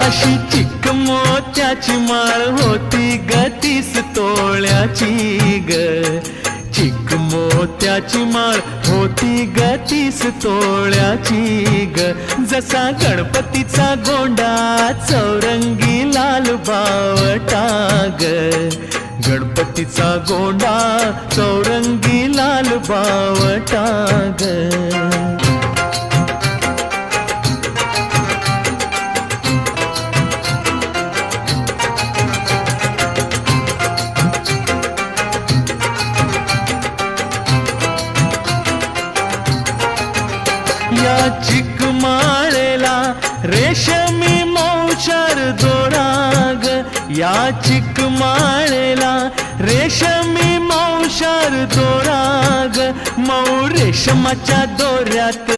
अशी चिक मोत्याची माळ होती ग 30 तोळ्याची ग, चिक मोत्याची माळ होती ग 30 तोळ्याची ग. जसा गणपतीचा गोंडा चौरंगी लाल बावटा ग, गणपतीचा गोंडा चौरंगी लाल बावटा ग. या चिकमाळेला रेशमी मौचार दोराग, या चिकमाळेला रेशमी मौचार दोराग, मऊ रेशमाच्या दोऱ्यात